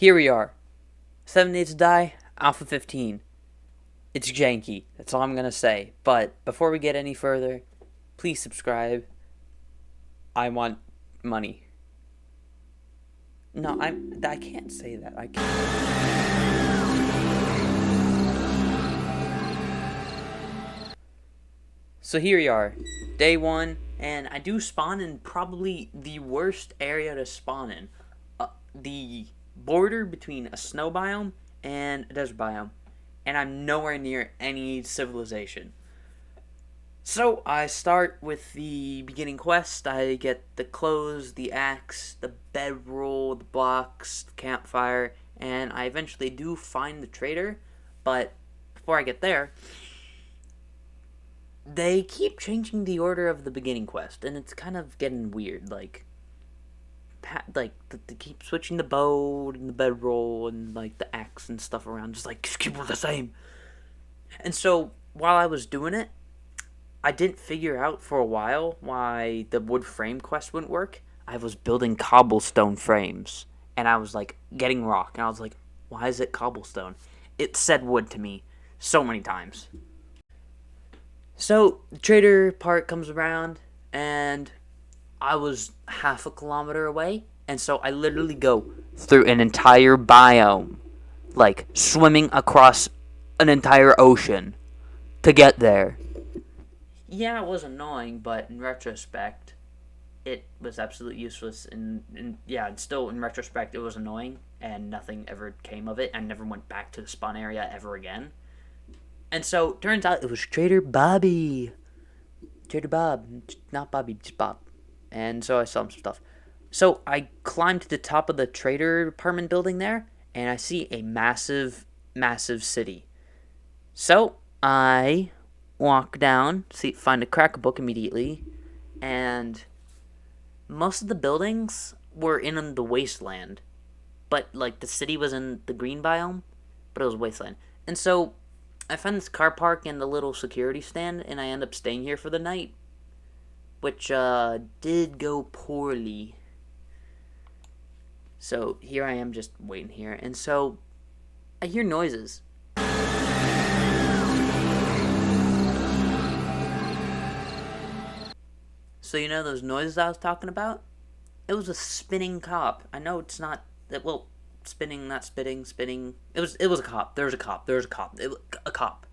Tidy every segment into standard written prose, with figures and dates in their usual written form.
Here we are. 7 Days to Die, Alpha 15. It's janky. That's all I'm going to say. But before we get any further, please subscribe. I want money. No, I can't say that. I can't. So here we are. Day 1, and I do spawn in probably the worst area to spawn in. The border between a snow biome and a desert biome, and I'm nowhere near any civilization. So I start with the beginning quest. I get the clothes, the axe, the bedroll, the blocks, the campfire, and I eventually do find the trader. But before I get there, they keep changing the order of the beginning quest, and it's kind of getting weird. They keep switching the bow and the bedroll and like the axe and stuff around, just keep it the same. And so while I was doing it, I didn't figure out for a while why the wood frame quest wouldn't work. I was building cobblestone frames, and I was getting rock, and I was like, why is it cobblestone? It said wood to me so many times. So the trader part comes around, and I was half a kilometer away, and so I literally go through an entire biome, like swimming across an entire ocean to get there. Yeah, it was annoying, but in retrospect, it was absolutely useless. And yeah, still in retrospect, it was annoying, and nothing ever came of it. I never went back to the spawn area ever again. And so, turns out it was Trader Bobby. Trader Bob. Not Bobby, just Bob. And so I saw some stuff. So I climbed to the top of the trader apartment building there, and I see a massive, massive city. So I walk down, find a crack book immediately, and most of the buildings were in the wasteland. But the city was in the green biome, but it was wasteland. And so I found this car park and the little security stand, and I end up staying here for the night, which did go poorly. So here I am just waiting here, and so I hear noises. So you know those noises I was talking about? It was a spinning cop. I know it's not that well, spinning, not spitting, spinning. It was a cop. There was a cop. A cop.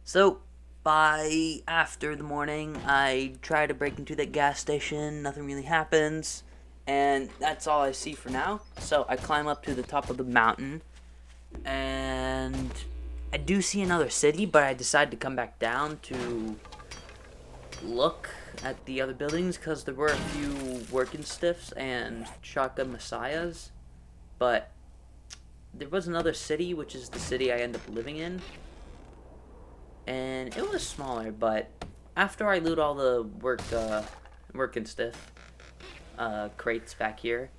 So by after the morning, I try to break into that gas station. Nothing really happens, and that's all I see for now. So I climb up to the top of the mountain, and I do see another city, but I decide to come back down to look at the other buildings because there were a few working stiffs and shotgun messiahs, but there was another city, which is the city I end up living in, and it was smaller. But after I loot all the working stiff crates back here,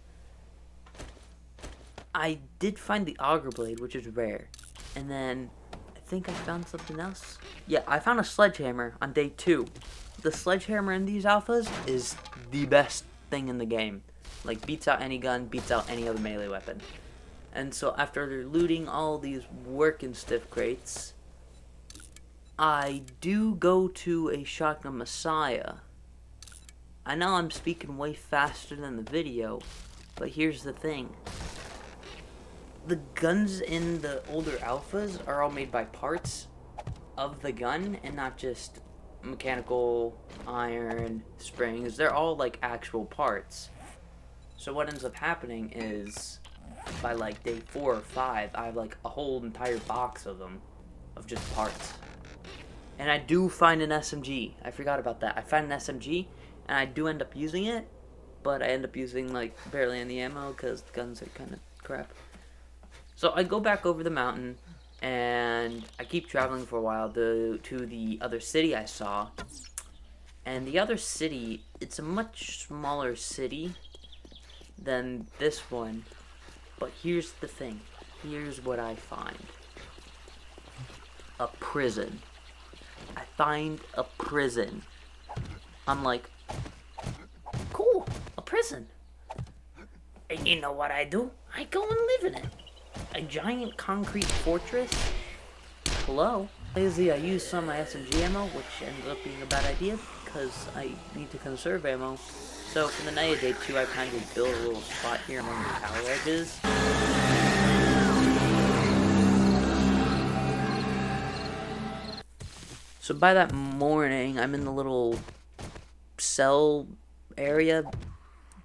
I did find the auger blade, which is rare, and then I think I found something else. Yeah, I found a sledgehammer on day 2. The sledgehammer in these alphas is the best thing in the game. Beats out any gun, beats out any other melee weapon. And so after looting all these working stiff crates, I do go to a shotgun messiah. I know I'm speaking way faster than the video, but here's the thing. The guns in the older alphas are all made by parts of the gun and not just mechanical, iron, springs. They're all actual parts. So what ends up happening is by day 4 or 5, I have a whole entire box of them, of just parts. And I do find an SMG. I forgot about that. I find an SMG, and I do end up using it, but I end up using barely any ammo because the guns are kind of crap. So I go back over the mountain, and I keep traveling for a while to the other city I saw. And the other city, it's a much smaller city than this one. But here's the thing. Here's what I find. A prison. I find a prison. I'm like, cool, a prison. And you know what I do? I go and live in it. A giant concrete fortress? Hello? Lazy, I used some of my SMG ammo, which ended up being a bad idea because I need to conserve ammo. So for the night of day 2, I kind of built a little spot here among the tower edges. So by that morning, I'm in the little cell area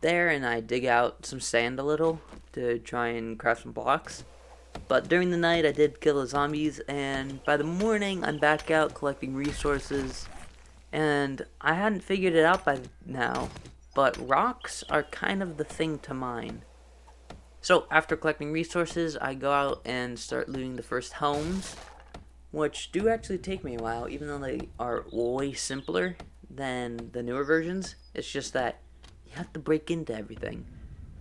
there, and I dig out some sand a little to try and craft some blocks. But during the night, I did kill the zombies, and by the morning, I'm back out collecting resources. And I hadn't figured it out by now, but rocks are kind of the thing to mine. So after collecting resources, I go out and start looting the first homes, which do actually take me a while, even though they are way simpler than the newer versions. It's just that you have to break into everything.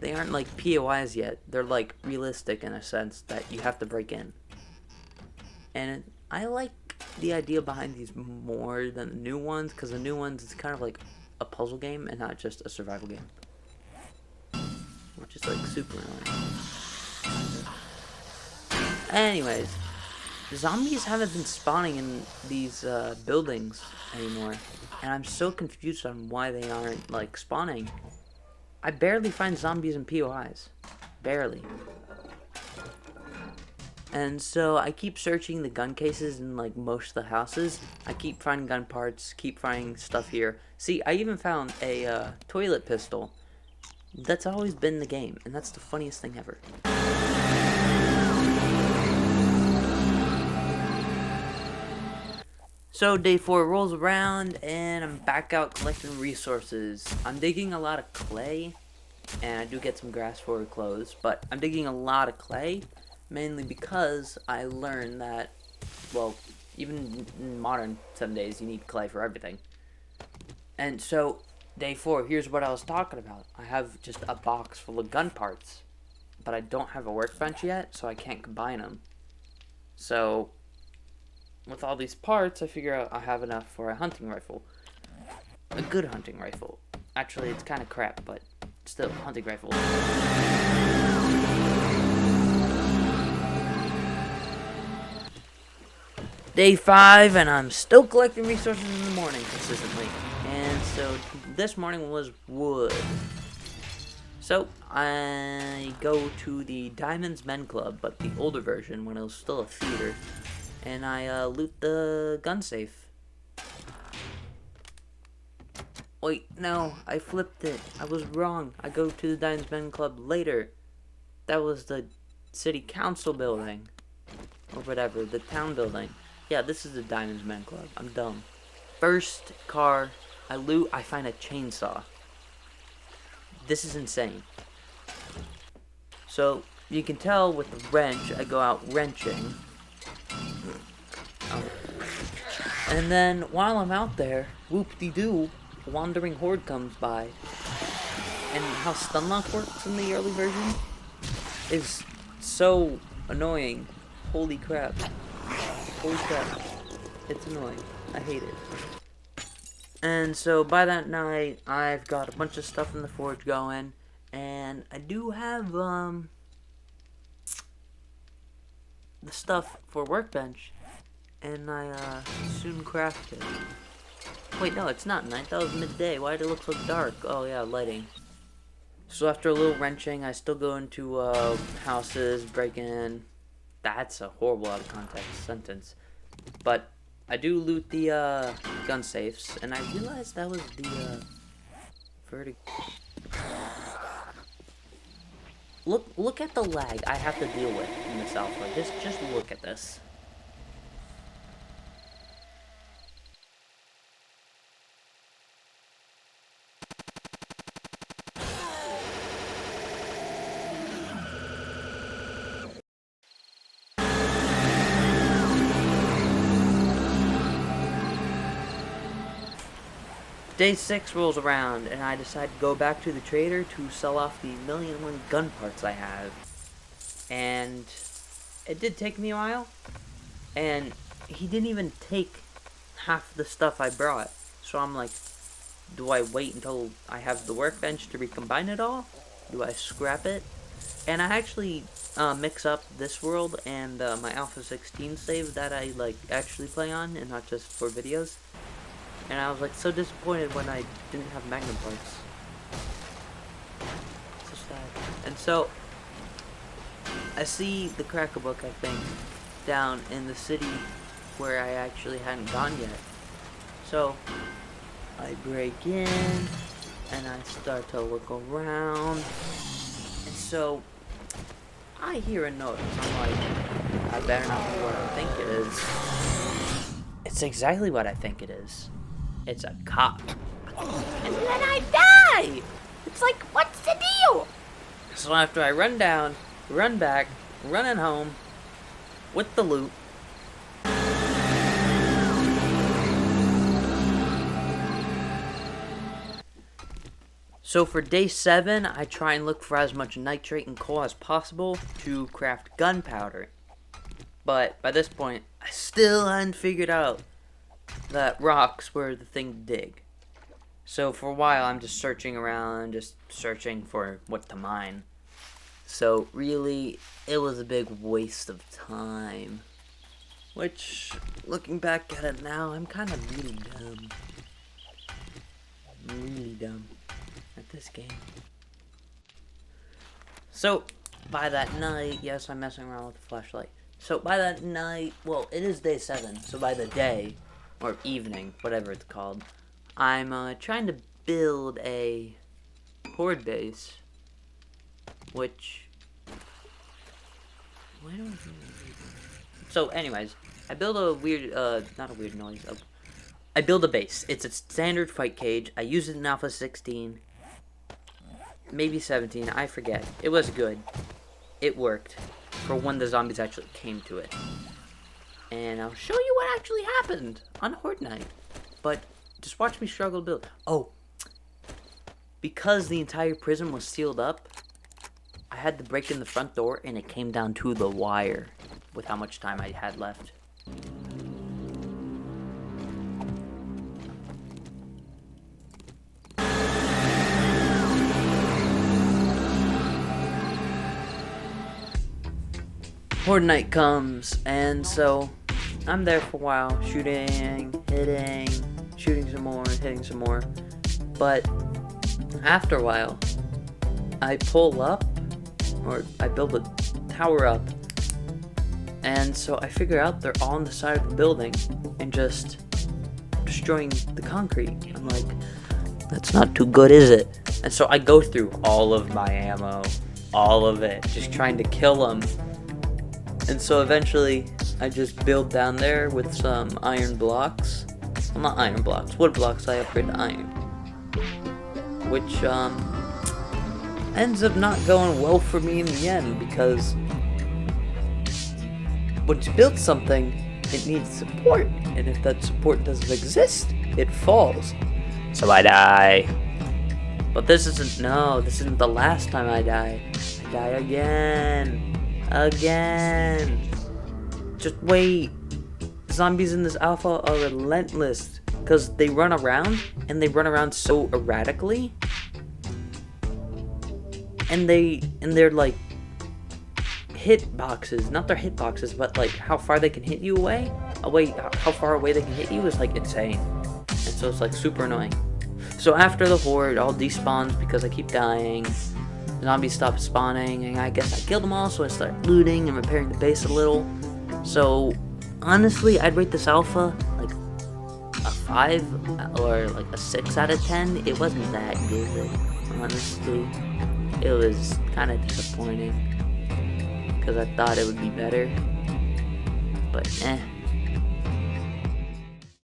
They aren't like POIs yet. They're like realistic in a sense that you have to break in. And I like the idea behind these more than the new ones, because the new ones, it's kind of like a puzzle game and not just a survival game. Which is like super annoying. Anyways, zombies haven't been spawning in these buildings anymore. And I'm so confused on why they aren't like spawning. I barely find zombies in POIs. Barely. And so I keep searching the gun cases in like most of the houses. I keep finding gun parts, keep finding stuff here. See, I even found a toilet pistol. That's always been in the game, and that's the funniest thing ever. So day 4 rolls around, and I'm back out collecting resources. I'm digging a lot of clay, and I do get some grass for clothes, but I'm digging a lot of clay, mainly because I learned that, well, even in modern some days, you need clay for everything. And so, day 4, here's what I was talking about. I have just a box full of gun parts, but I don't have a workbench yet, so I can't combine them. So with all these parts, I figure out I have enough for a hunting rifle. A good hunting rifle. Actually, it's kind of crap, but still, hunting rifle. Day 5, and I'm still collecting resources in the morning consistently. And so this morning was wood. So I go to the Diamonds Men Club, but the older version when it was still a theater. And I loot the gun safe. Wait, no, I flipped it. I was wrong. I go to the Diamonds Men Club later. That was the city council building. Or whatever, the town building. Yeah, this is the Diamonds Men Club. I'm dumb. First car I loot, I find a chainsaw. This is insane. So, you can tell with the wrench, I go out wrenching. And then, while I'm out there, whoop-de-doo, a wandering horde comes by. And how stunlock works in the early version is so annoying. Holy crap. Holy crap. It's annoying. I hate it. And so, by that night, I've got a bunch of stuff in the forge going. And I do have, the stuff for workbench. And I, soon craft it. Wait, no, it's not night. That was midday. Why did it look so dark? Oh, yeah, lighting. So after a little wrenching, I still go into, houses, break in. That's a horrible out of context sentence. But I do loot the, gun safes. And I realized that was the, Look at the lag I have to deal with in this alpha. Just look at this. Day 6 rolls around, and I decide to go back to the trader to sell off the 1,000,001 gun parts I have. And it did take me a while, and he didn't even take half the stuff I brought. So I'm like, do I wait until I have the workbench to recombine it all? Do I scrap it? And I actually mix up this world and my Alpha 16 save that I like actually play on, and not just for videos. And I was like so disappointed when I didn't have Magnum parts. So sad. And so I see the Cracker Book, I think, down in the city where I actually hadn't gone yet. So I break in and I start to look around. And so I hear a noise. I'm like, I better not be what I think it is. It's exactly what I think it is. It's a cop. And then I die! It's like, what's the deal? So after I run down, run back, running home with the loot. So for day 7, I try and look for as much nitrate and coal as possible to craft gunpowder. But by this point, I still hadn't figured out that rocks were the thing to dig. So for a while, I'm just searching around, just searching for what to mine. So really, it was a big waste of time. Which, looking back at it now, I'm kind of really dumb. Really dumb at this game. So, by that night, yes, I'm messing around with the flashlight. So by that night, well, it is day 7, so by the day, or evening, whatever it's called, I'm trying to build a horde base, which, why don't I, so anyways, I build a weird, not a weird noise, I build a base. It's a standard fight cage. I used it in Alpha 16, maybe 17, I forget. It was good. It worked for when the zombies actually came to it. And I'll show you what actually happened on Horde Night. But just watch me struggle to build. Oh, because the entire prison was sealed up, I had to break in the front door and it came down to the wire with how much time I had left. Horde Night comes, and so I'm there for a while, shooting, hitting, shooting some more, hitting some more. But after a while, I pull up, or I build a tower up, and so I figure out they're all on the side of the building and just destroying the concrete. I'm like, that's not too good, is it? And so I go through all of my ammo, all of it, just trying to kill them. And so eventually, I just build down there with some iron blocks. Well, not iron blocks, wood blocks I upgrade to iron. Which, ends up not going well for me in the end, because once you build something, it needs support. And if that support doesn't exist, it falls. So I die. But this isn't the last time I die. I die again. Again. Just wait. Zombies in this alpha are relentless because they run around, and they run around so erratically, and they're like hit boxes, not their hit boxes, but like how far they can hit you how far away they can hit you is like insane, and so it's like super annoying. So after the horde all despawns because I keep dying, zombies stop spawning, and I guess I killed them all, so I start looting and repairing the base a little. So honestly, I'd rate this alpha like a 5 or like a 6 out of 10. It wasn't that good, honestly. It was kind of disappointing because I thought it would be better, but